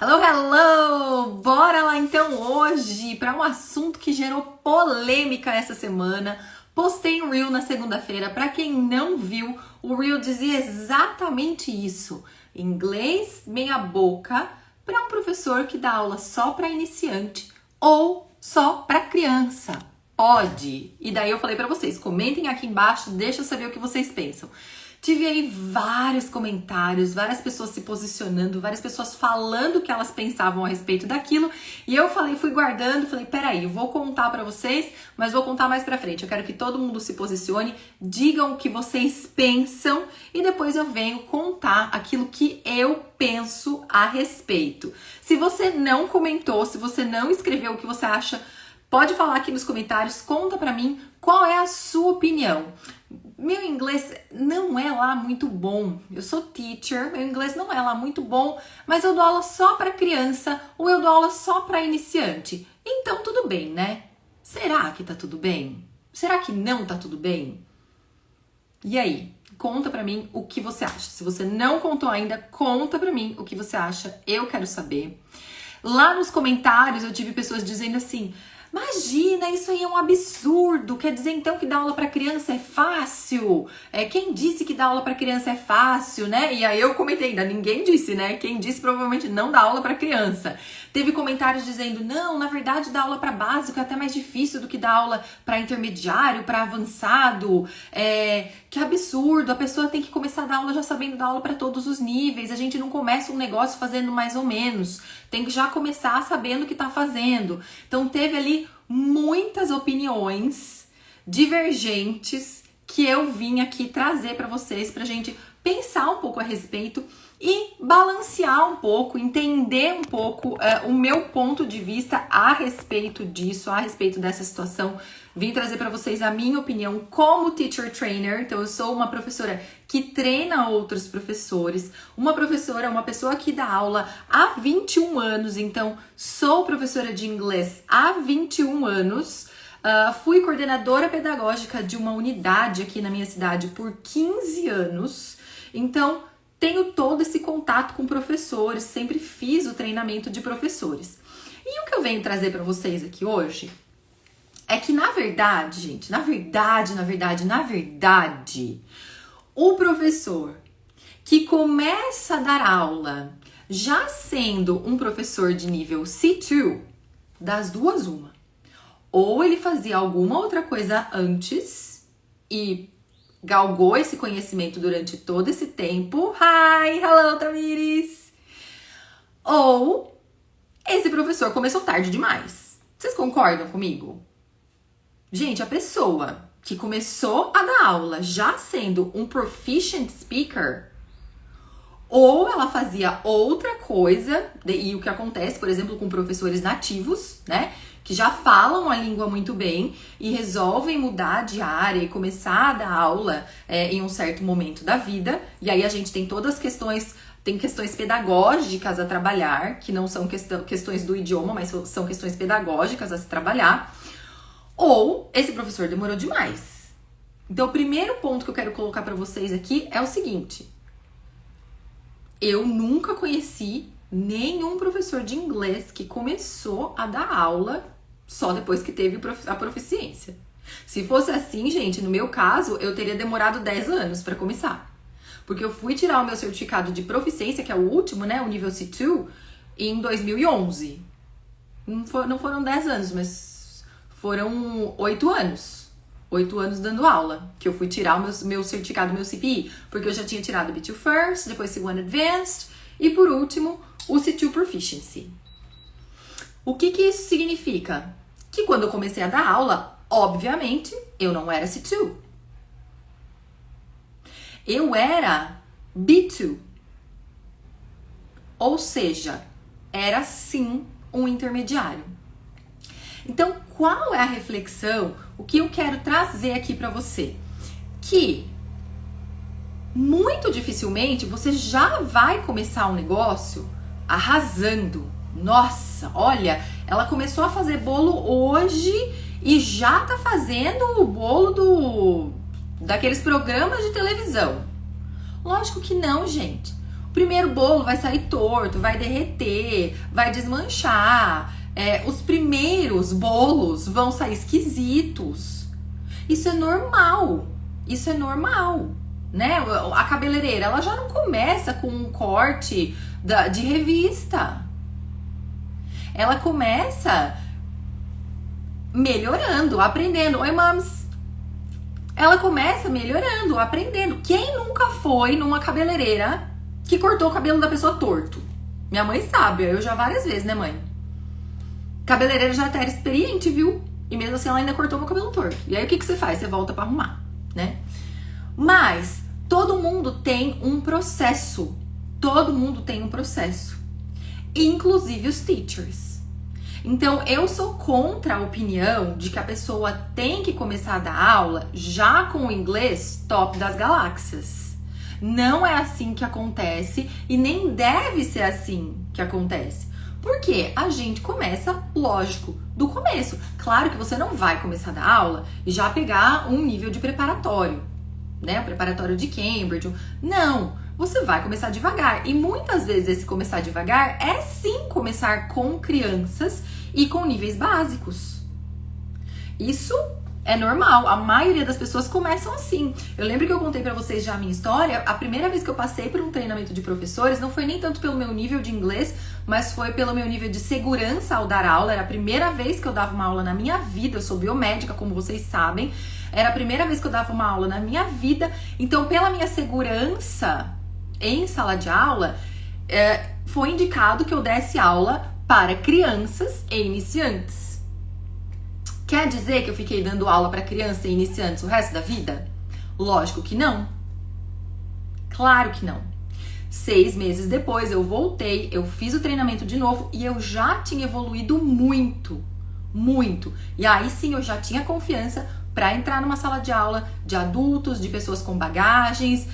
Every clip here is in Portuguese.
Hello, hello! Bora lá então hoje para um assunto que gerou polêmica essa semana. Postei um Reel na segunda-feira. Para quem não viu, o Reel dizia exatamente isso. Inglês meia boca para um professor que dá aula só para iniciante ou só para criança. Pode! E daí eu falei para vocês, comentem aqui embaixo, deixa eu saber o que vocês pensam. Tive aí vários comentários, várias pessoas se posicionando, várias pessoas falando o que elas pensavam a respeito daquilo. E eu fui guardando, falei, peraí, eu vou contar pra vocês, mas vou contar mais pra frente. Eu quero que todo mundo se posicione, digam o que vocês pensam e depois eu venho contar aquilo que eu penso a respeito. Se você não comentou, se você não escreveu o que você acha, pode falar aqui nos comentários, conta pra mim qual é a sua opinião. Meu inglês não é lá muito bom. Eu sou teacher, meu inglês não é lá muito bom, mas eu dou aula só para criança ou eu dou aula só para iniciante. Então tudo bem, né? Será que tá tudo bem? Será que não tá tudo bem? E aí, conta pra mim o que você acha. Se você não contou ainda, conta pra mim o que você acha. Eu quero saber. Lá nos comentários eu tive pessoas dizendo assim: imagina, isso aí é um absurdo. Quer dizer então que dar aula para criança é fácil? Quem disse que dar aula para criança é fácil, né? E aí eu comentei ainda, ninguém disse, né? Quem disse provavelmente não dá aula para criança. Teve comentários dizendo, não, na verdade dar aula para básico é até mais difícil do que dar aula para intermediário, para avançado. Que absurdo, a pessoa tem que começar a dar aula já sabendo dar aula para todos os níveis. A gente não começa um negócio fazendo mais ou menos. Tem que já começar sabendo o que tá fazendo. Então teve ali muitas opiniões divergentes que eu vim aqui trazer para vocês, pra gente pensar um pouco a respeito e balancear um pouco, entender um pouco o meu ponto de vista a respeito disso, a respeito dessa situação. Vim trazer para vocês a minha opinião como teacher trainer. Então eu sou uma professora que treina outros professores, uma pessoa que dá aula há 21 anos, então sou professora de inglês há 21 anos. Fui coordenadora pedagógica de uma unidade aqui na minha cidade por 15 anos, então tenho todo esse contato com professores, sempre fiz o treinamento de professores. E o que eu venho trazer para vocês aqui hoje é que, na verdade, gente, na verdade, o professor que começa a dar aula já sendo um professor de nível C2, das duas uma. Ou ele fazia alguma outra coisa antes e galgou esse conhecimento durante todo esse tempo. Hi, hello, Tamires! Ou esse professor começou tarde demais. Vocês concordam comigo? Gente, a pessoa que começou a dar aula já sendo um proficient speaker, ou ela fazia outra coisa, e o que acontece, por exemplo, com professores nativos, né? Que já falam a língua muito bem e resolvem mudar de área e começar a dar aula em um certo momento da vida. E aí a gente tem todas as questões, tem questões pedagógicas a trabalhar, que não são questões do idioma, mas são questões pedagógicas a se trabalhar. Ou esse professor demorou demais. Então o primeiro ponto que eu quero colocar para vocês aqui é o seguinte: eu nunca conheci nenhum professor de inglês que começou a dar aula só depois que teve a proficiência. Se fosse assim, gente, no meu caso, eu teria demorado 10 anos para começar. Porque eu fui tirar o meu certificado de proficiência, que é o último, né, o nível C2, em 2011. Não foram 10 anos, mas foram 8 anos. 8 anos dando aula, que eu fui tirar o meu certificado, meu CPI, porque eu já tinha tirado o B2 First, depois C1 Advanced e por último o C2 Proficiency. O que isso significa? Que quando eu comecei a dar aula, obviamente, eu não era C2. Eu era B2. Ou seja, era sim um intermediário. Então, qual é a reflexão? O que eu quero trazer aqui para você? Que muito dificilmente você já vai começar um negócio arrasando. Nossa, olha, ela começou a fazer bolo hoje e já tá fazendo o bolo daqueles programas de televisão. Lógico que não, gente. O primeiro bolo vai sair torto, vai derreter, vai desmanchar. Os primeiros bolos vão sair esquisitos. Isso é normal. Isso é normal, né? A cabeleireira, ela já não começa com um corte de revista. Ela começa melhorando, aprendendo. Oi, mams. Ela começa melhorando, aprendendo. Quem nunca foi numa cabeleireira que cortou o cabelo da pessoa torto? Minha mãe sabe, eu já várias vezes, né, mãe? Cabeleireira já até era experiente, viu? E mesmo assim ela ainda cortou meu cabelo torto. E aí o que você faz? Você volta pra arrumar, né? Mas todo mundo tem um processo. Todo mundo tem um processo. Inclusive os teachers. Então, eu sou contra a opinião de que a pessoa tem que começar a dar aula já com o inglês top das galáxias. Não é assim que acontece e nem deve ser assim que acontece. Porque a gente começa, lógico, do começo. Claro que você não vai começar a dar aula e já pegar um nível de preparatório, né? O preparatório de Cambridge. Não! Você vai começar devagar. E muitas vezes esse começar devagar é sim começar com crianças e com níveis básicos. Isso é normal. A maioria das pessoas começam assim. Eu lembro que eu contei pra vocês já a minha história. A primeira vez que eu passei por um treinamento de professores não foi nem tanto pelo meu nível de inglês, mas foi pelo meu nível de segurança ao dar aula. Era a primeira vez que eu dava uma aula na minha vida. Eu sou biomédica, como vocês sabem. Era a primeira vez que eu dava uma aula na minha vida. Então, pela minha segurança em sala de aula, foi indicado que eu desse aula para crianças e iniciantes. Quer dizer que eu fiquei dando aula para crianças e iniciantes o resto da vida? Lógico que não. Claro que não. 6 meses depois eu voltei, eu fiz o treinamento de novo e eu já tinha evoluído muito, muito. E aí sim eu já tinha confiança para entrar numa sala de aula de adultos, de pessoas com bagagens,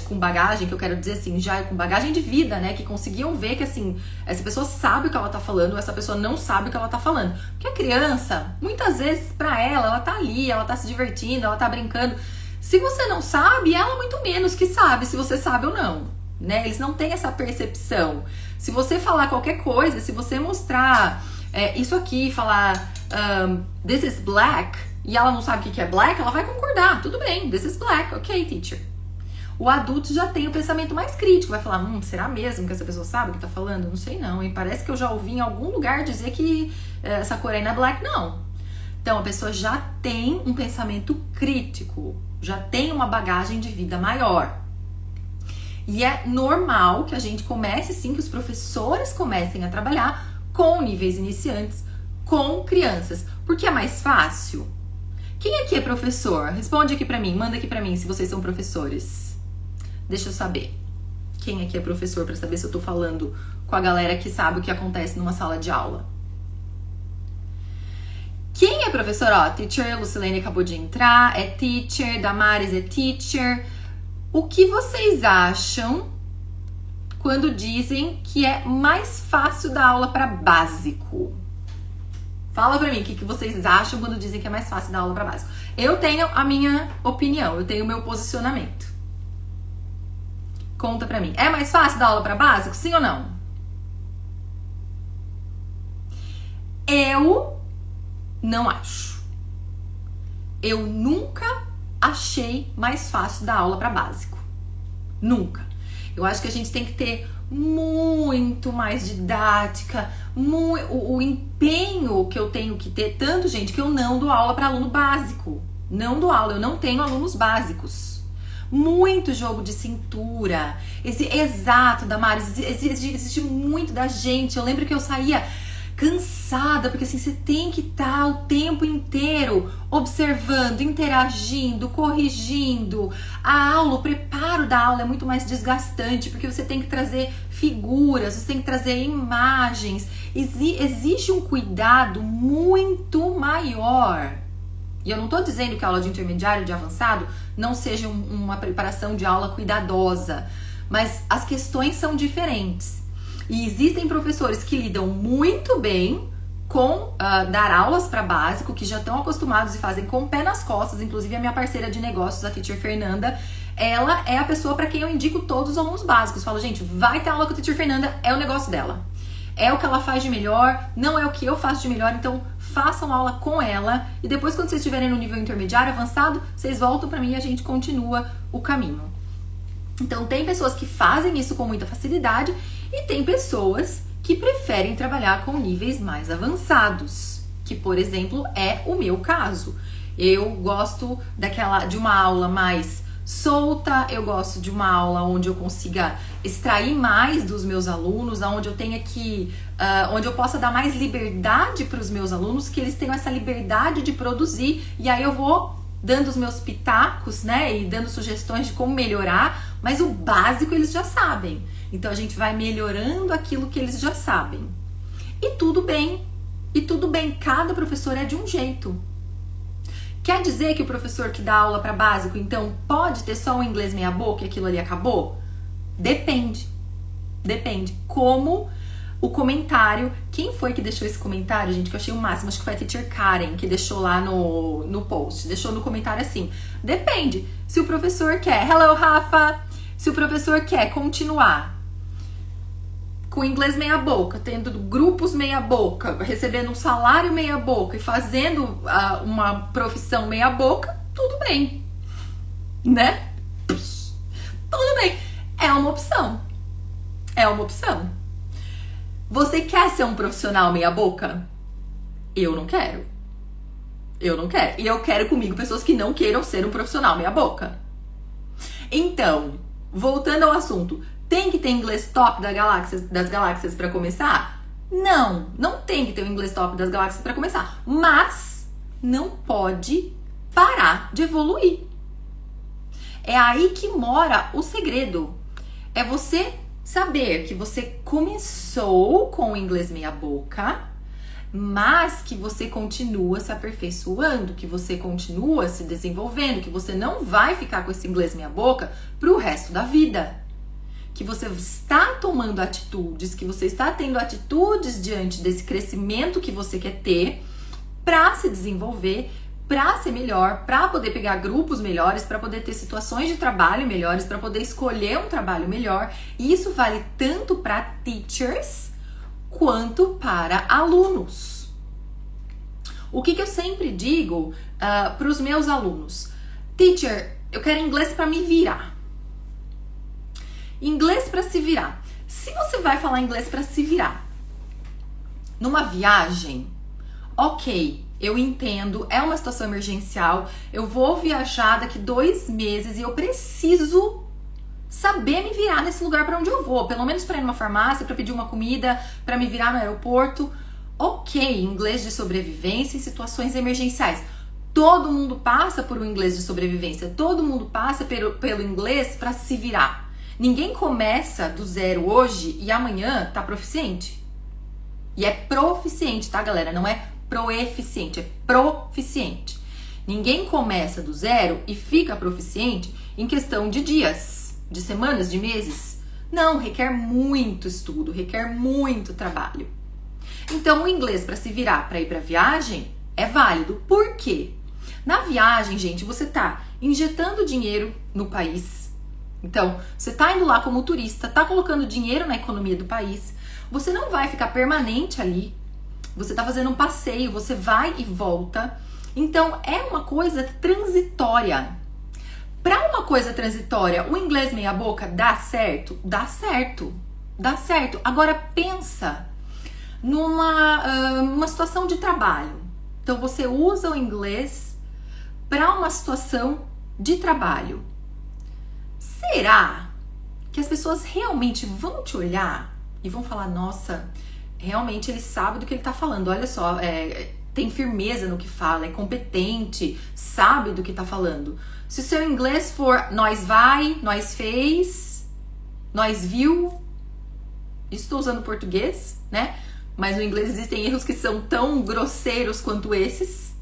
com bagagem, que eu quero dizer assim, já com bagagem de vida, né? Que conseguiam ver que assim, essa pessoa sabe o que ela tá falando, ou essa pessoa não sabe o que ela tá falando. Porque a criança, muitas vezes, pra ela tá ali, ela tá se divertindo, ela tá brincando. Se você não sabe, ela muito menos que sabe se você sabe ou não, né? Eles não têm essa percepção. Se você falar qualquer coisa, se você mostrar isso aqui, falar this is black, e ela não sabe o que é black, ela vai concordar. Tudo bem, this is black, ok, teacher. O adulto já tem o pensamento mais crítico, vai falar, será mesmo que essa pessoa sabe o que tá falando? Não sei não, hein? Parece que eu já ouvi em algum lugar dizer que essa cor aí não é black, não. Então, a pessoa já tem um pensamento crítico, já tem uma bagagem de vida maior. E é normal que a gente comece, sim, que os professores comecem a trabalhar com níveis iniciantes, com crianças, porque é mais fácil. Quem aqui é professor? Responde aqui pra mim, manda aqui pra mim se vocês são professores. Deixa eu saber. Quem aqui é professor pra saber se eu tô falando com a galera que sabe o que acontece numa sala de aula. Quem é professor? Ó, teacher, Lucilene acabou de entrar, é teacher, Damares é teacher. O que vocês acham quando dizem que é mais fácil dar aula pra básico? Fala pra mim o que vocês acham quando dizem que é mais fácil dar aula pra básico. Eu tenho a minha opinião, eu tenho o meu posicionamento. Conta pra mim. É mais fácil dar aula pra básico? Sim ou não? Eu não acho. Eu nunca achei mais fácil dar aula pra básico. Nunca. Eu acho que a gente tem que ter muito mais didática, o empenho que eu tenho que ter, tanto, gente, que eu não dou aula para aluno básico. Não dou aula, eu não tenho alunos básicos. Muito jogo de cintura. Exato, Damares, existe muito da gente. Eu lembro que eu saía cansada, porque assim, você tem que estar o tempo inteiro observando, interagindo, corrigindo. A aula, o preparo da aula é muito mais desgastante, porque você tem que trazer figuras, você tem que trazer imagens. Exige um cuidado muito maior. E eu não tô dizendo que a aula de intermediário, de avançado, não seja uma preparação de aula cuidadosa, mas as questões são diferentes. E existem professores que lidam muito bem com dar aulas para básico, que já estão acostumados e fazem com o pé nas costas. Inclusive a minha parceira de negócios, a teacher Fernanda, ela é a pessoa para quem eu indico todos os alunos básicos. Falo, gente, vai ter aula com a Teacher Fernanda, é o negócio dela. É o que ela faz de melhor, não é o que eu faço de melhor, então façam aula com ela. E depois, quando vocês estiverem no nível intermediário, avançado, vocês voltam para mim e a gente continua o caminho. Então, tem pessoas que fazem isso com muita facilidade e tem pessoas que preferem trabalhar com níveis mais avançados, que, por exemplo, é o meu caso. Eu gosto de uma aula mais solta, eu gosto de uma aula onde eu consiga extrair mais dos meus alunos, onde eu tenha onde eu possa dar mais liberdade para os meus alunos, que eles tenham essa liberdade de produzir, e aí eu vou dando os meus pitacos, né, e dando sugestões de como melhorar, mas o básico eles já sabem. Então a gente vai melhorando aquilo que eles já sabem. E tudo bem, cada professor é de um jeito. Quer dizer que o professor que dá aula para básico, então, pode ter só um inglês meia boca e aquilo ali acabou? Depende. Como o comentário... Quem foi que deixou esse comentário, gente? Que eu achei o máximo. Acho que foi a Teacher Karen que deixou lá no post. Deixou no comentário assim. Depende. Se o professor quer... Hello, Rafa! Se o professor quer continuar com inglês meia boca, tendo grupos meia boca, recebendo um salário meia boca e fazendo uma profissão meia boca, tudo bem, né? Tudo bem, é uma opção. Você quer ser um profissional meia boca? Eu não quero. E eu quero comigo pessoas que não queiram ser um profissional meia boca. Então, voltando ao assunto, tem que ter inglês top das galáxias para começar? Não tem que ter o inglês top das galáxias para começar. Mas não pode parar de evoluir. É aí que mora o segredo. É você saber que você começou com o inglês meia boca, mas que você continua se aperfeiçoando, que você continua se desenvolvendo, que você não vai ficar com esse inglês meia boca pro resto da vida. Que você está tomando atitudes, que você está tendo atitudes diante desse crescimento que você quer ter para se desenvolver, para ser melhor, para poder pegar grupos melhores, para poder ter situações de trabalho melhores, para poder escolher um trabalho melhor. E isso vale tanto para teachers quanto para alunos. O que eu sempre digo para os meus alunos? Teacher, eu quero inglês para me virar. Inglês para se virar. Se você vai falar inglês para se virar numa viagem, ok, eu entendo, é uma situação emergencial, eu vou viajar daqui 2 meses e eu preciso saber me virar nesse lugar para onde eu vou, pelo menos para ir numa farmácia, para pedir uma comida, para me virar no aeroporto. Ok, inglês de sobrevivência em situações emergenciais. Todo mundo passa por um inglês de sobrevivência, todo mundo passa pelo inglês para se virar. Ninguém começa do zero hoje e amanhã tá proficiente. E é proficiente, tá, galera? Não é proeficiente, é proficiente. Ninguém começa do zero e fica proficiente em questão de dias, de semanas, de meses. Não, requer muito estudo, requer muito trabalho. Então, o inglês para se virar, para ir para viagem, é válido. Por quê? Na viagem, gente, você tá injetando dinheiro no país. Então, você tá indo lá como turista, tá colocando dinheiro na economia do país, você não vai ficar permanente ali, você tá fazendo um passeio, você vai e volta. Então, é uma coisa transitória. Para uma coisa transitória, o inglês meia boca dá certo? Dá certo. Agora, pensa numa situação de trabalho. Então, você usa o inglês para uma situação de trabalho. Será que as pessoas realmente vão te olhar e vão falar, nossa, realmente ele sabe do que ele tá falando, olha só, tem firmeza no que fala, é competente, sabe do que tá falando. Se o seu inglês for nós vai, nós fez, nós viu, estou usando português, né? Mas no inglês existem erros que são tão grosseiros quanto esses.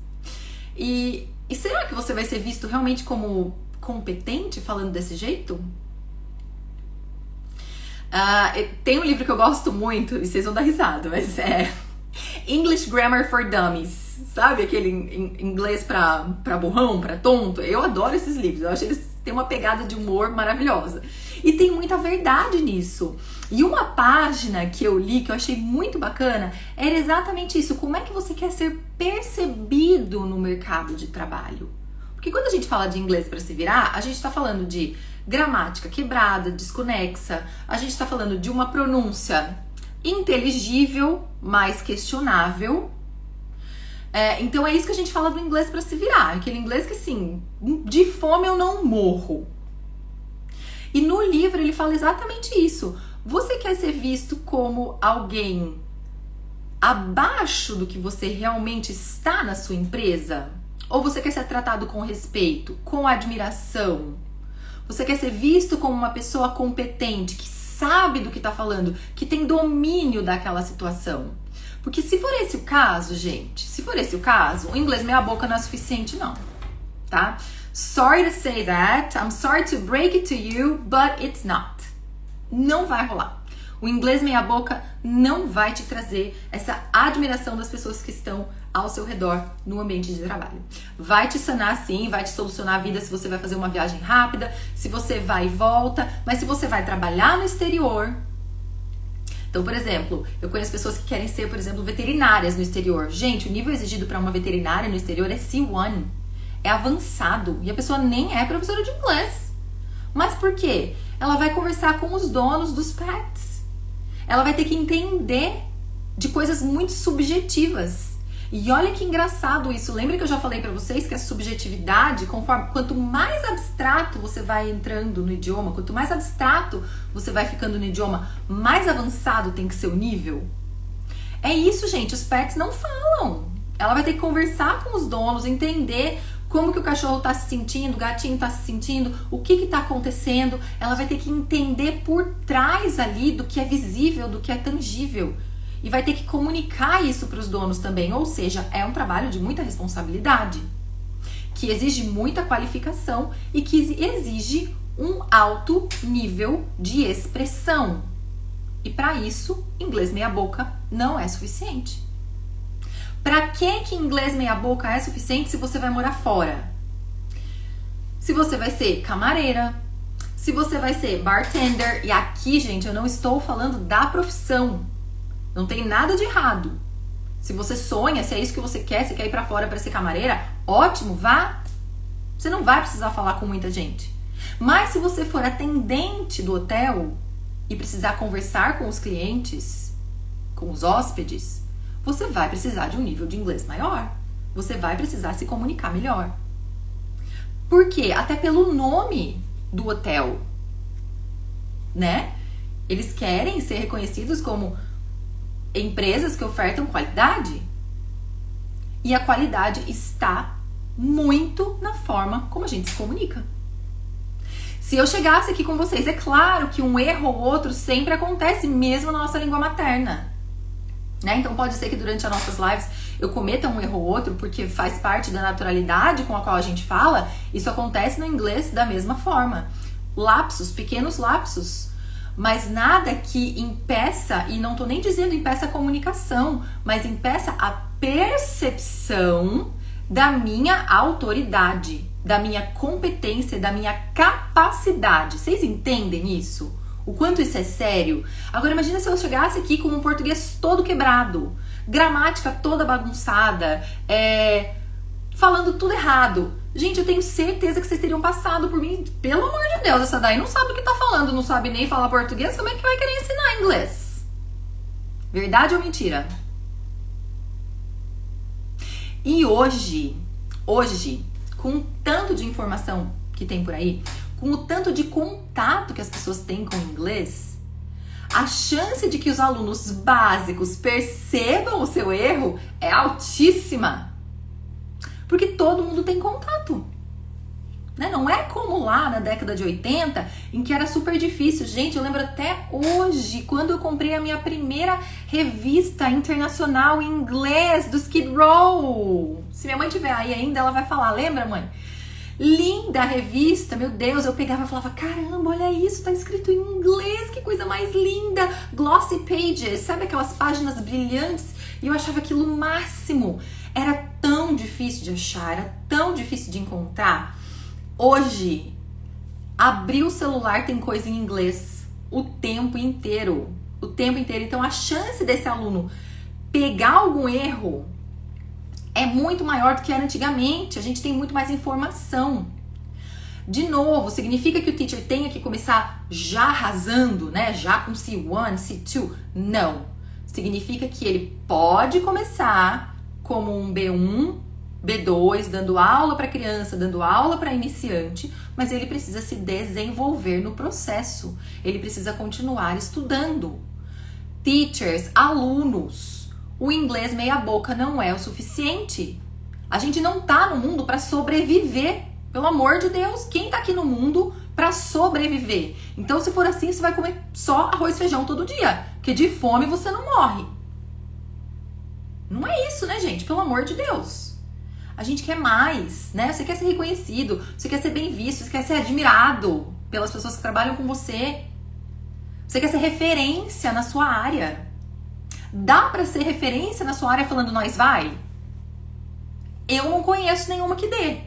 E será que você vai ser visto realmente como competente falando desse jeito? Tem um livro que eu gosto muito, e vocês vão dar risada, mas é English Grammar for Dummies, sabe? Aquele inglês pra burrão, pra tonto. Eu adoro esses livros, eu acho eles tem uma pegada de humor maravilhosa. E tem muita verdade nisso. E uma página que eu li, que eu achei muito bacana, era exatamente isso. Como é que você quer ser percebido no mercado de trabalho? Porque quando a gente fala de inglês para se virar, a gente está falando de gramática quebrada, desconexa, a gente está falando de uma pronúncia inteligível, mas questionável. Então é isso que a gente fala do inglês para se virar. Aquele inglês que, assim, de fome eu não morro. E no livro ele fala exatamente isso. Você quer ser visto como alguém abaixo do que você realmente está na sua empresa? Ou você quer ser tratado com respeito, com admiração? Você quer ser visto como uma pessoa competente, que sabe do que está falando, que tem domínio daquela situação? Porque se for esse o caso, gente, se for esse o caso, o inglês meia boca não é suficiente não, tá? Sorry to say that, I'm sorry to break it to you, but it's not. Não vai rolar. O inglês meia boca não vai te trazer essa admiração das pessoas que estão ao seu redor no ambiente de trabalho. Vai te sanar sim, vai te solucionar a vida se você vai fazer uma viagem rápida, se você vai e volta, mas se você vai trabalhar no exterior... Então, por exemplo, eu conheço pessoas que querem ser, por exemplo, veterinárias no exterior. Gente, o nível exigido para uma veterinária no exterior é C1. É avançado. E a pessoa nem é professora de inglês. Mas por quê? Ela vai conversar com os donos dos pets. Ela vai ter que entender de coisas muito subjetivas. E olha que engraçado isso. Lembra que eu já falei pra vocês que a subjetividade, quanto mais abstrato você vai entrando no idioma, quanto mais abstrato você vai ficando no idioma, mais avançado tem que ser o nível? É isso, gente. Os pets não falam. Ela vai ter que conversar com os donos, entender como que o cachorro tá se sentindo, o gatinho tá se sentindo, o que tá acontecendo. Ela vai ter que entender por trás ali do que é visível, do que é tangível. E vai ter que comunicar isso para os donos também. Ou seja, é um trabalho de muita responsabilidade, que exige muita qualificação e que exige um alto nível de expressão. E para isso, inglês meia boca não é suficiente. Para que inglês meia boca é suficiente se você vai morar fora? Se você vai ser camareira, se você vai ser bartender, e aqui, gente, eu não estou falando da profissão. Não tem nada de errado. Se você sonha, se é isso que você quer ir pra fora para ser camareira, ótimo, vá. Você não vai precisar falar com muita gente. Mas se você for atendente do hotel e precisar conversar com os clientes, com os hóspedes, você vai precisar de um nível de inglês maior. Você vai precisar se comunicar melhor. Por quê? Até pelo nome do hotel, né? Eles querem ser reconhecidos como empresas que ofertam qualidade. E a qualidade está muito na forma como a gente se comunica. Se eu chegasse aqui com vocês, é claro que um erro ou outro sempre acontece, mesmo na nossa língua materna, né? Então pode ser que durante as nossas lives eu cometa um erro ou outro, porque faz parte da naturalidade com a qual a gente fala. Isso acontece no inglês da mesma forma. Lapsos, pequenos lapsos. Mas nada que impeça, e não tô nem dizendo impeça a comunicação, mas impeça a percepção da minha autoridade, da minha competência, da minha capacidade. Vocês entendem isso? O quanto isso é sério? Agora imagina se eu chegasse aqui com um português todo quebrado, gramática toda bagunçada, falando tudo errado. Gente, eu tenho certeza que vocês teriam passado por mim. Pelo amor de Deus, essa daí não sabe o que tá falando, não sabe nem falar português, como é que vai querer ensinar inglês? Verdade ou mentira? E hoje, com o tanto de informação que tem por aí, com o tanto de contato que as pessoas têm com o inglês, a chance de que os alunos básicos percebam o seu erro é altíssima. Porque todo mundo tem contato, né? Não é como lá na década de 80, em que era super difícil. Gente, eu lembro até hoje, quando eu comprei a minha primeira revista internacional em inglês do Skid Row. Se minha mãe tiver aí ainda, ela vai falar, lembra, mãe? Linda a revista, meu Deus, eu pegava e falava, caramba, olha isso, tá escrito em inglês, que coisa mais linda. Glossy pages, sabe aquelas páginas brilhantes? E eu achava aquilo o máximo. Era tão difícil de achar, era tão difícil de encontrar. Hoje, Abrir o celular tem coisa em inglês o tempo inteiro. O tempo inteiro. Então a chance desse aluno pegar algum erro é muito maior do que era antigamente. A gente tem muito mais informação. De novo, significa que o teacher tenha que começar já arrasando, né? Já com C1, C2? Não. Significa que ele pode começar como um B1, B2, dando aula para criança, dando aula para iniciante, mas ele precisa se desenvolver no processo. Ele precisa continuar estudando. Teachers, alunos, o inglês meia boca não é o suficiente. A gente não tá no mundo para sobreviver. Pelo amor de Deus, quem tá aqui no mundo para sobreviver? Então, se for assim, você vai comer só arroz e feijão todo dia, porque de fome você não morre. Não é isso, né, gente? Pelo amor de Deus. A gente quer mais, né? Você quer ser reconhecido, você quer ser bem visto, você quer ser admirado pelas pessoas que trabalham com você. Você quer ser referência na sua área. Dá pra ser referência na sua área falando nós vai? Eu não conheço nenhuma que dê.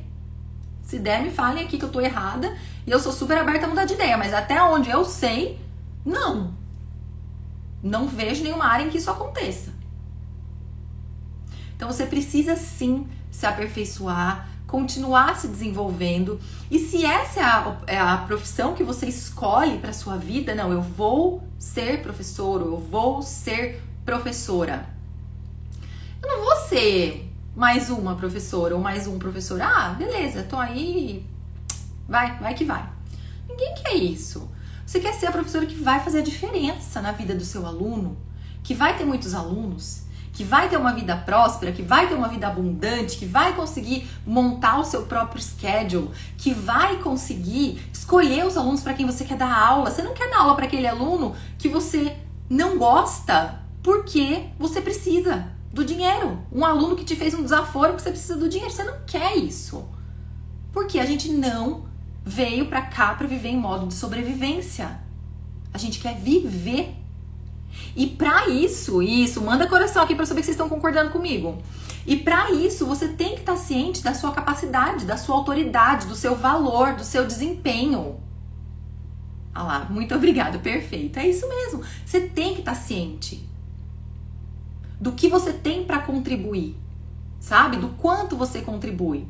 Se der, me falem aqui que eu tô errada e eu sou super aberta a mudar de ideia, mas até onde eu sei, não. Não vejo nenhuma área em que isso aconteça. Então você precisa sim se aperfeiçoar, continuar se desenvolvendo. E se essa é a profissão que você escolhe para sua vida, não, eu vou ser professor, eu vou ser professora. Eu não vou ser mais uma professora ou mais um professor. Ah, beleza, tô aí, vai que vai. Ninguém quer isso. Você quer ser a professora que vai fazer a diferença na vida do seu aluno, que vai ter muitos alunos, que vai ter uma vida próspera, que vai ter uma vida abundante, que vai conseguir montar o seu próprio schedule, que vai conseguir escolher os alunos para quem você quer dar aula. Você não quer dar aula para aquele aluno que você não gosta porque você precisa do dinheiro. Um aluno que te fez um desaforo porque você precisa do dinheiro. Você não quer isso. Porque a gente não veio pra cá pra viver em modo de sobrevivência. A gente quer viver. E pra isso, manda coração aqui pra eu saber que vocês estão concordando comigo. E pra isso, você tem que estar ciente da sua capacidade, da sua autoridade, do seu valor, do seu desempenho. Ah lá, muito obrigada, perfeito. É isso mesmo. Você tem que estar ciente do que você tem para contribuir, sabe? Do quanto você contribui.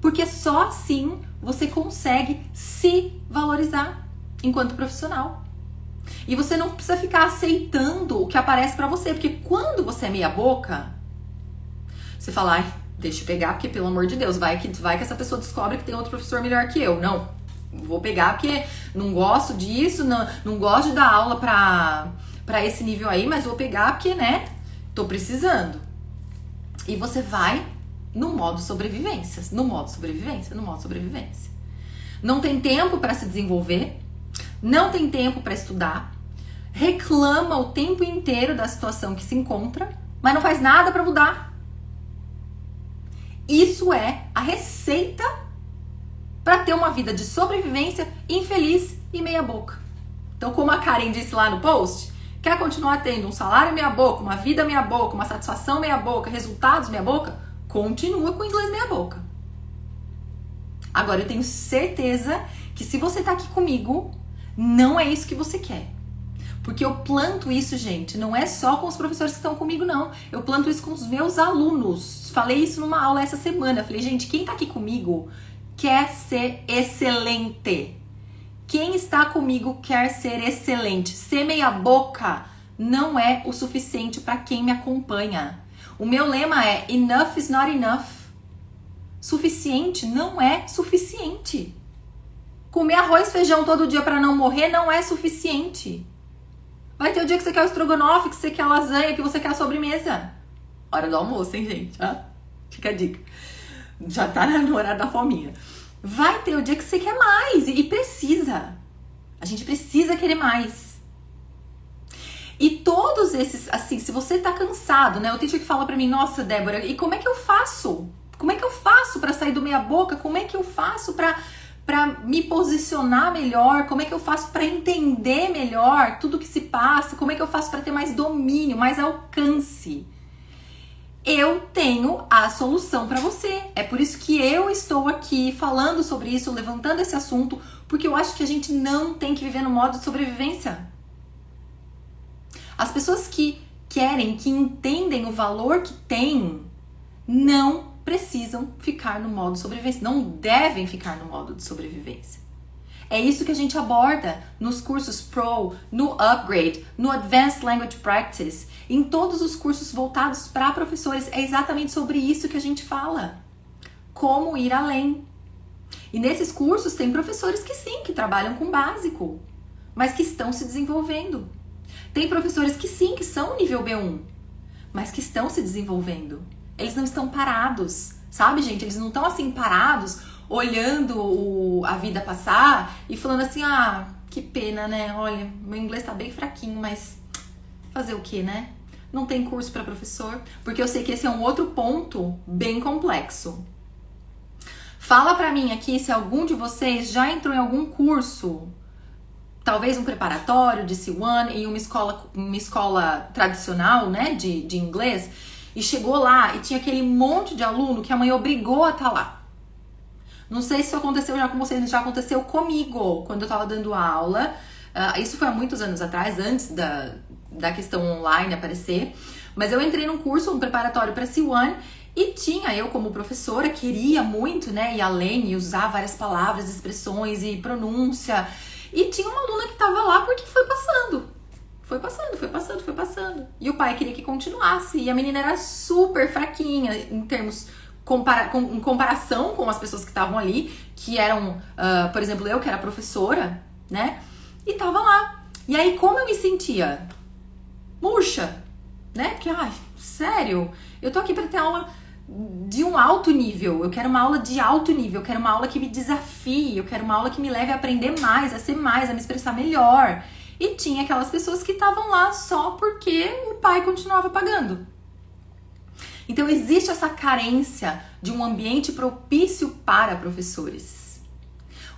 Porque só assim você consegue se valorizar enquanto profissional. E você não precisa ficar aceitando o que aparece para você, porque quando você é meia boca, você fala, ai, deixa eu pegar, porque pelo amor de Deus, vai que essa pessoa descobre que tem outro professor melhor que eu. Não, vou pegar porque não gosto disso, não gosto de dar aula pra esse nível aí, mas vou pegar porque, né, tô precisando. E você vai no modo sobrevivência, no modo sobrevivência. Não tem tempo para se desenvolver, não tem tempo para estudar, reclama o tempo inteiro da situação que se encontra, mas não faz nada para mudar. Isso é a receita para ter uma vida de sobrevivência infeliz e meia boca. Então, como a Karen disse lá no post, quer continuar tendo um salário meia boca, uma vida meia boca, uma satisfação meia boca, resultados meia boca? Continua com o inglês meia boca. Agora, eu tenho certeza que se você tá aqui comigo, não é isso que você quer. Porque eu planto isso, gente, não é só com os professores que estão comigo, não. Eu planto isso com os meus alunos. Falei isso numa aula essa semana. Falei, gente, quem tá aqui comigo quer ser excelente. Quem está comigo quer ser excelente. Ser meia boca não é o suficiente para quem me acompanha. O meu lema é enough is not enough. Suficiente não é suficiente. Comer arroz e feijão todo dia para não morrer não é suficiente. Vai ter o dia que você quer o estrogonofe, que você quer a lasanha, que você quer a sobremesa. Hora do almoço, hein, gente? Fica a dica. Já tá no horário da fominha. Vai ter o dia que você quer mais e precisa. A gente precisa querer mais. E todos esses, assim, se você tá cansado, né? O teacher que fala pra mim, nossa, Débora, e como é que eu faço? Como é que eu faço pra sair do meia boca? Como é que eu faço pra me posicionar melhor? Como é que eu faço pra entender melhor tudo que se passa? Como é que eu faço pra ter mais domínio, mais alcance? eu tenho a solução para você. É por isso que eu estou aqui falando sobre isso, levantando esse assunto, porque eu acho que a gente não tem que viver no modo de sobrevivência. As pessoas que querem, que entendem o valor que tem, não precisam ficar no modo de sobrevivência, não devem ficar no modo de sobrevivência. É isso que a gente aborda nos cursos Pro, no Upgrade, no Advanced Language Practice, em todos os cursos voltados para professores. É exatamente sobre isso que a gente fala. Como ir além. E nesses cursos tem professores que sim, que trabalham com básico, mas que estão se desenvolvendo. Tem professores que sim, que são nível B1, mas que estão se desenvolvendo. Eles não estão parados, sabe, gente? Eles não estão assim parados, olhando a vida passar e falando assim, ah, que pena, né? Olha, meu inglês tá bem fraquinho, mas fazer o quê, né? Não tem curso para professor, porque eu sei que esse é um outro ponto bem complexo. Fala pra mim aqui se algum de vocês já entrou em algum curso, talvez um preparatório de C1 em uma escola tradicional, né, de inglês, e chegou lá e tinha aquele monte de aluno que a mãe obrigou a estar lá. Não sei se isso aconteceu já com vocês, já aconteceu comigo, quando eu tava dando aula. Isso foi há muitos anos atrás, antes da questão online aparecer. Mas eu entrei num curso, um preparatório para C1, e tinha, eu como professora, queria muito, né, ir além e usar várias palavras, expressões e pronúncia. E tinha uma aluna que tava lá porque foi passando. Foi passando. E o pai queria que continuasse. E a menina era super fraquinha em termos... em comparação com as pessoas que estavam ali, que eram, por exemplo, eu que era professora, né? E tava lá. E aí, como eu me sentia? Murcha, né? Porque, ai, sério, eu tô aqui pra ter aula de um alto nível. Eu quero uma aula de alto nível. Eu quero uma aula que me desafie. Eu quero uma aula que me leve a aprender mais, a ser mais, a me expressar melhor. E tinha aquelas pessoas que estavam lá só porque o pai continuava pagando. Então, existe essa carência de um ambiente propício para professores.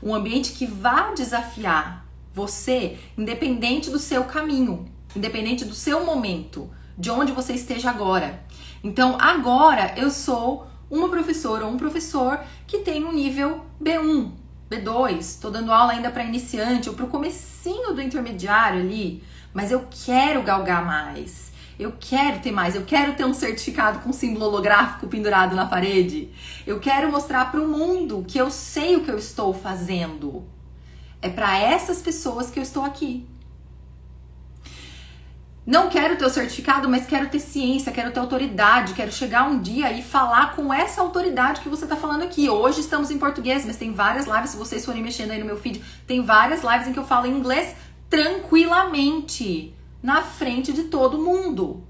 Um ambiente que vá desafiar você, independente do seu caminho, independente do seu momento, de onde você esteja agora. Então, agora eu sou uma professora ou um professor que tem um nível B1, B2, estou dando aula ainda para iniciante ou para o comecinho do intermediário ali, mas eu quero galgar mais. Eu quero ter mais, eu quero ter um certificado com símbolo holográfico pendurado na parede. Eu quero mostrar para o mundo que eu sei o que eu estou fazendo. É para essas pessoas que eu estou aqui. Não quero ter o certificado, mas quero ter ciência, quero ter autoridade, quero chegar um dia e falar com essa autoridade que você está falando aqui. Hoje estamos em português, mas tem várias lives, se vocês forem mexendo aí no meu feed, tem várias lives em que eu falo em inglês tranquilamente, na frente de todo mundo.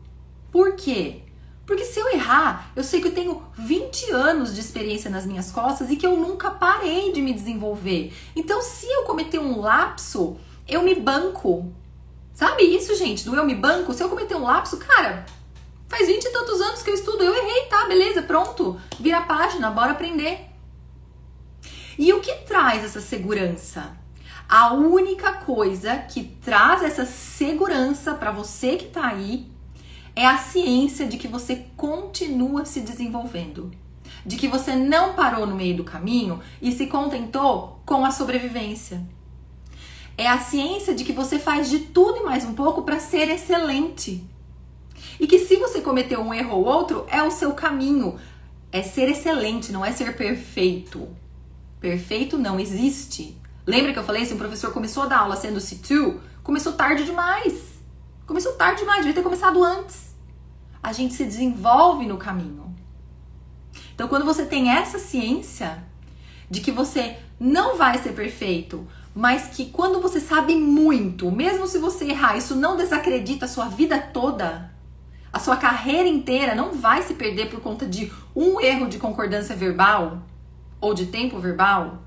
Por quê? Porque se eu errar, eu sei que eu tenho 20 anos de experiência nas minhas costas e que eu nunca parei de me desenvolver. Então, se eu cometer um lapso, eu me banco. Sabe isso, gente? Do eu me banco? Se eu cometer um lapso, cara, faz 20 e tantos anos que eu estudo, eu errei, tá? Beleza, pronto. Vira a página, bora aprender. E o que traz essa segurança? A única coisa que traz essa segurança para você que tá aí é a ciência de que você continua se desenvolvendo. De que você não parou no meio do caminho e se contentou com a sobrevivência. É a ciência de que você faz de tudo e mais um pouco para ser excelente. E que se você cometeu um erro ou outro, é o seu caminho. É ser excelente, não é ser perfeito. Perfeito não existe. Lembra que eu falei, se um professor começou a dar aula sendo C2, começou tarde demais. Começou tarde demais, devia ter começado antes. A gente se desenvolve no caminho. Então, quando você tem essa ciência de que você não vai ser perfeito, mas que quando você sabe muito, mesmo se você errar, isso não desacredita a sua vida toda, a sua carreira inteira não vai se perder por conta de um erro de concordância verbal ou de tempo verbal.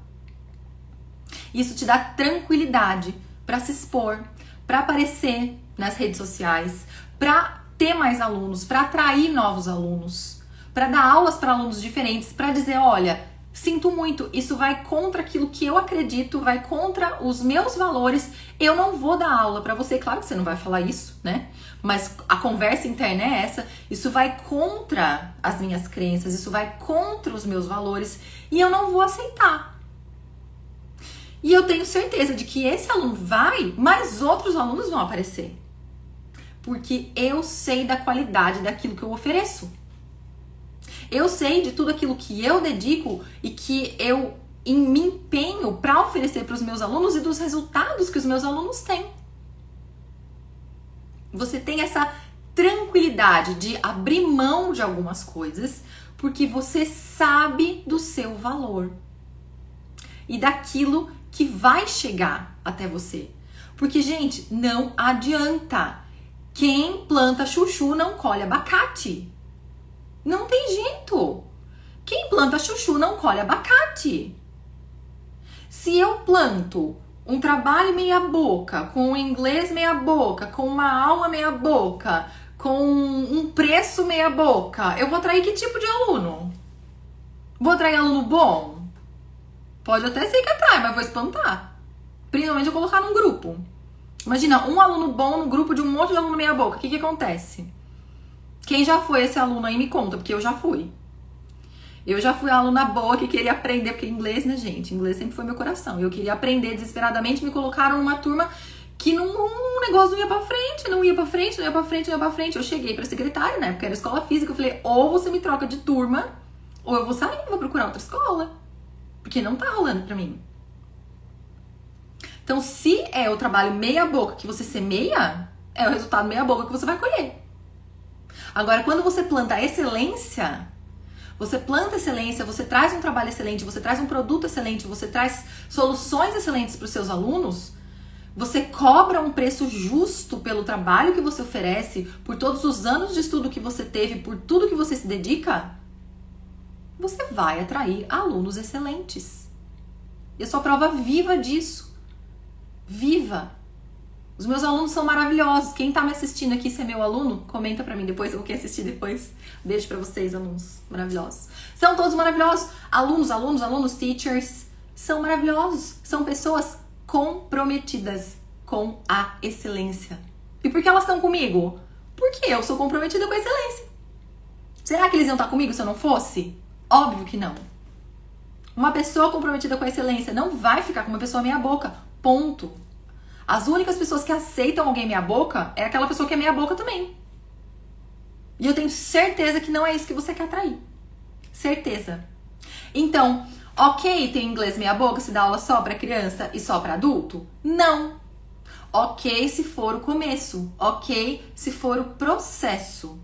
Isso te dá tranquilidade para se expor, para aparecer nas redes sociais, para ter mais alunos, para atrair novos alunos, para dar aulas para alunos diferentes, para dizer, olha, Sinto muito, isso vai contra aquilo que eu acredito, vai contra os meus valores. Eu não vou dar aula pra você. Claro que você não vai falar isso, né? Mas a conversa interna é essa. Isso vai contra as minhas crenças, isso vai contra os meus valores e eu não vou aceitar. E eu tenho certeza de que esse aluno vai, mas outros alunos vão aparecer. Porque eu sei da qualidade daquilo que eu ofereço. Eu sei de tudo aquilo que eu dedico e que eu me empenho para oferecer para os meus alunos e dos resultados que os meus alunos têm. Você tem essa tranquilidade de abrir mão de algumas coisas porque você sabe do seu valor e daquilo que vai chegar até você. Porque, gente, não adianta. Quem planta chuchu não colhe abacate. Não tem jeito. Quem planta chuchu não colhe abacate. Se eu planto um trabalho meia boca, com um inglês meia boca, com uma aula meia boca, com um preço meia boca, eu vou atrair que tipo de aluno? Vou atrair aluno bom? Pode até ser que atrai, mas vou espantar. Principalmente eu colocar num grupo. Imagina, um aluno bom no grupo de um monte de aluno meia boca. O que acontece? Quem já foi esse aluno aí me conta, porque eu já fui. Eu já fui a aluna boa que queria aprender, porque inglês, né, gente? Inglês sempre foi meu coração. Eu queria aprender desesperadamente, me colocaram numa turma que um negócio não ia pra frente, não ia pra frente, não ia pra frente, não ia pra frente. Eu cheguei pra secretária, né, porque era escola física, eu falei, ou você me troca de turma, ou eu vou sair, vou procurar outra escola. Porque não tá rolando pra mim. Então, se é o trabalho meia boca que você semeia, é o resultado meia boca que você vai colher. Agora, quando você planta excelência, você traz um trabalho excelente, você traz um produto excelente, você traz soluções excelentes para os seus alunos, você cobra um preço justo pelo trabalho que você oferece, por todos os anos de estudo que você teve, por tudo que você se dedica, você vai atrair alunos excelentes. E eu sou a prova viva disso. Viva! Os meus alunos são maravilhosos. Quem tá me assistindo aqui, se é meu aluno, comenta pra mim depois, eu vou querer assistir depois. Beijo pra vocês, alunos maravilhosos. São todos maravilhosos. Alunos, teachers, são maravilhosos. São pessoas comprometidas com a excelência. E por que elas estão comigo? Porque eu sou comprometida com a excelência. Será que eles iam estar comigo se eu não fosse? Óbvio que não. Uma pessoa comprometida com a excelência não vai ficar com uma pessoa meia boca. Ponto. As únicas pessoas que aceitam alguém meia boca é aquela pessoa que é meia boca também. E eu tenho certeza que não é isso que você quer atrair. Certeza. Então, ok ter inglês meia boca se dá aula só pra criança e só pra adulto? Não. Ok se for o começo. Ok se for o processo.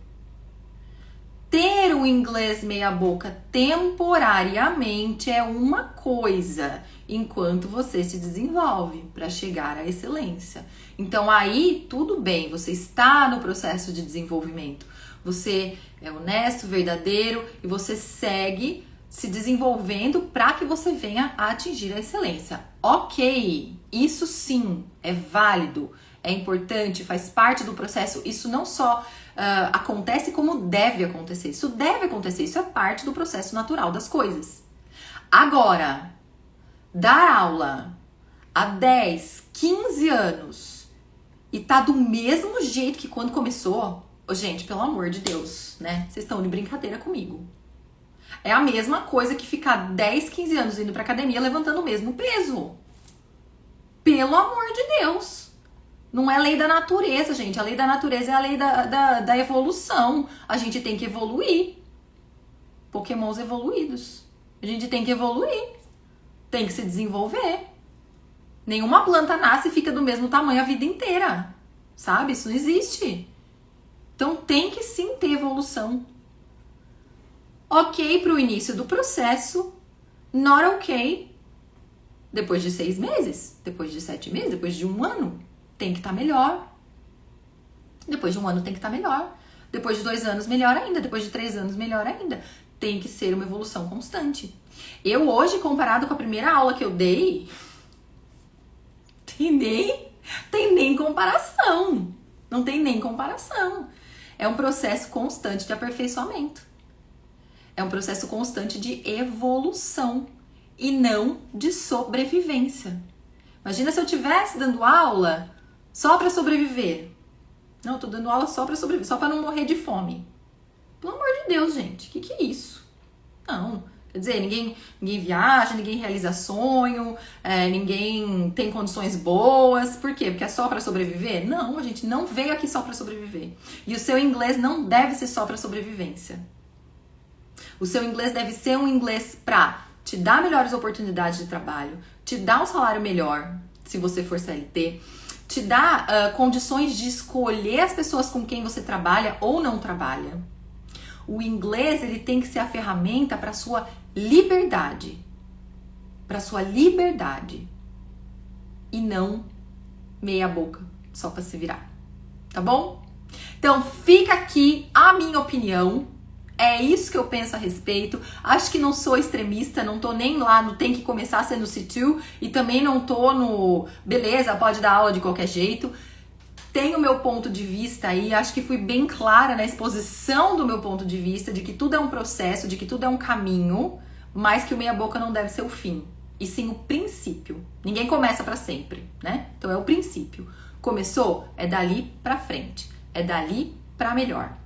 Ter o inglês meia boca temporariamente é uma coisa, enquanto você se desenvolve para chegar à excelência. Então aí tudo bem, você está no processo de desenvolvimento. Você é honesto, verdadeiro e você segue se desenvolvendo para que você venha a atingir a excelência. Ok, isso sim é válido, é importante, faz parte do processo. Isso não só acontece como deve acontecer. Isso deve acontecer, isso é parte do processo natural das coisas. Agora, dar aula há 10, 15 anos e tá do mesmo jeito que quando começou, gente, pelo amor de Deus, né? Vocês estão de brincadeira comigo. É a mesma coisa que ficar 10, 15 anos indo pra academia levantando o mesmo peso. Pelo amor de Deus. Não é lei da natureza, gente. A lei da natureza é a lei da evolução. A gente tem que evoluir. Pokémons evoluídos. A gente tem que evoluir. Tem que se desenvolver. Nenhuma planta nasce e fica do mesmo tamanho a vida inteira. Sabe? Isso não existe. Então tem que sim ter evolução. Ok pro início do processo. Not ok depois de 6 meses. Depois de 7 meses. Depois de 1 ano. Tem que estar melhor. Depois de 1 ano tem que estar melhor. Depois de 2 anos, melhor ainda. Depois de 3 anos, melhor ainda. Tem que ser uma evolução constante. Eu hoje, comparado com a primeira aula que eu dei, tem nem comparação. Não tem nem comparação. É um processo constante de aperfeiçoamento. É um processo constante de evolução e não de sobrevivência. Imagina se eu estivesse dando aula só para sobreviver. Não, eu tô dando aula só para sobreviver, só para não morrer de fome. Pelo amor de Deus, gente, que é isso? Não, quer dizer, ninguém viaja, ninguém realiza sonho, ninguém tem condições boas. Por quê? Porque é só para sobreviver? Não, a gente não veio aqui só para sobreviver. E o seu inglês não deve ser só para sobrevivência. O seu inglês deve ser um inglês para te dar melhores oportunidades de trabalho, te dar um salário melhor, se você for CLT, te dar condições de escolher as pessoas com quem você trabalha ou não trabalha. O inglês, ele tem que ser a ferramenta para sua liberdade. Para sua liberdade. E não meia boca, só para se virar. Tá bom? Então, fica aqui a minha opinião. É isso que eu penso a respeito. Acho que não sou extremista, não tô nem lá no tem que começar sendo C2 e também não tô no beleza, pode dar aula de qualquer jeito. Tenho o meu ponto de vista aí, acho que fui bem clara na exposição do meu ponto de vista, de que tudo é um processo, de que tudo é um caminho, mas que o meia boca não deve ser o fim, e sim o princípio. Ninguém começa pra sempre, né? Então é o princípio. Começou, é dali pra frente, é dali pra melhor.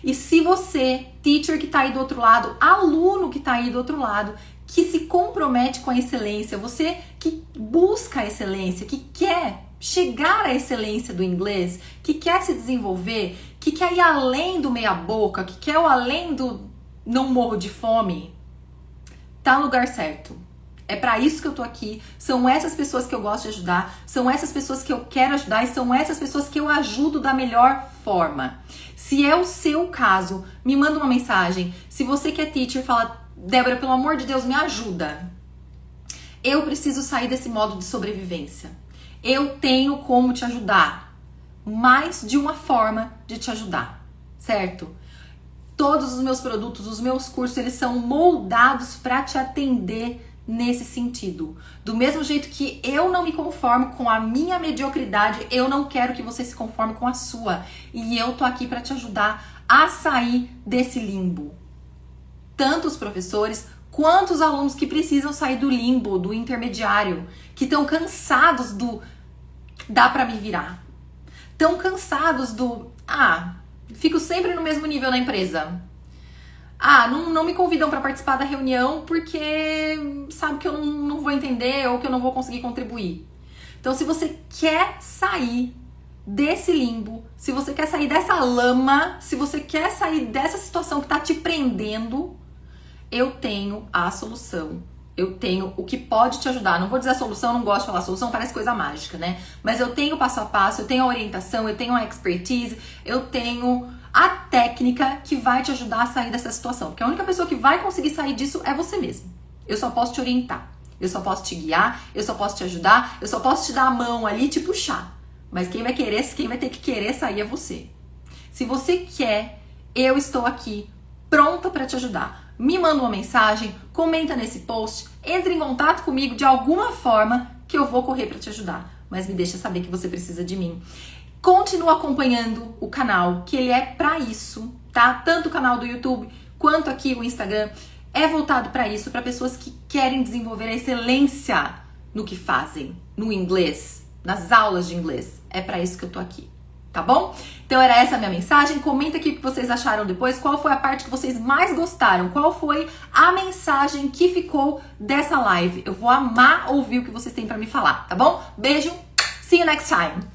E se você, teacher que tá aí do outro lado, aluno que tá aí do outro lado, que se compromete com a excelência, você que busca a excelência, que quer chegar à excelência do inglês, que quer se desenvolver, que quer ir além do meia boca, que quer ir além do não morro de fome, tá no lugar certo. É para isso que eu tô aqui, são essas pessoas que eu gosto de ajudar, são essas pessoas que eu quero ajudar e são essas pessoas que eu ajudo da melhor forma. Se é o seu caso, me manda uma mensagem. Se você que é teacher, fala, Débora, pelo amor de Deus, me ajuda. Eu preciso sair desse modo de sobrevivência. Eu tenho como te ajudar, mais de uma forma de te ajudar, certo? Todos os meus produtos, os meus cursos, eles são moldados para te atender nesse sentido. Do mesmo jeito que eu não me conformo com a minha mediocridade, eu não quero que você se conforme com a sua. E eu tô aqui para te ajudar a sair desse limbo. Tanto os professores quanto os alunos que precisam sair do limbo, do intermediário, que estão cansados do dá pra me virar. Estão cansados do fico sempre no mesmo nível na empresa. Não me convidam para participar da reunião porque sabe que eu não vou entender ou que eu não vou conseguir contribuir. Então, se você quer sair desse limbo, se você quer sair dessa lama, se você quer sair dessa situação que tá te prendendo, eu tenho a solução. Eu tenho o que pode te ajudar. Não vou dizer a solução, não gosto de falar solução, parece coisa mágica, né? Mas eu tenho o passo a passo, eu tenho a orientação, eu tenho a expertise, eu tenho a técnica que vai te ajudar a sair dessa situação. Porque a única pessoa que vai conseguir sair disso é você mesmo. Eu só posso te orientar, eu só posso te guiar, eu só posso te ajudar, eu só posso te dar a mão ali e te puxar. Mas quem vai ter que querer sair é você. Se você quer, eu estou aqui pronta para te ajudar. Me manda uma mensagem, comenta nesse post, entre em contato comigo de alguma forma que eu vou correr para te ajudar. Mas me deixa saber que você precisa de mim. Continua acompanhando o canal, que ele é para isso, tá? Tanto o canal do YouTube quanto aqui o Instagram é voltado para isso, para pessoas que querem desenvolver a excelência no que fazem, no inglês, nas aulas de inglês. É para isso que eu tô aqui. Tá bom? Então era essa a minha mensagem. Comenta aqui o que vocês acharam depois. Qual foi a parte que vocês mais gostaram? Qual foi a mensagem que ficou dessa live? Eu vou amar ouvir o que vocês têm pra me falar, tá bom? Beijo. See you next time.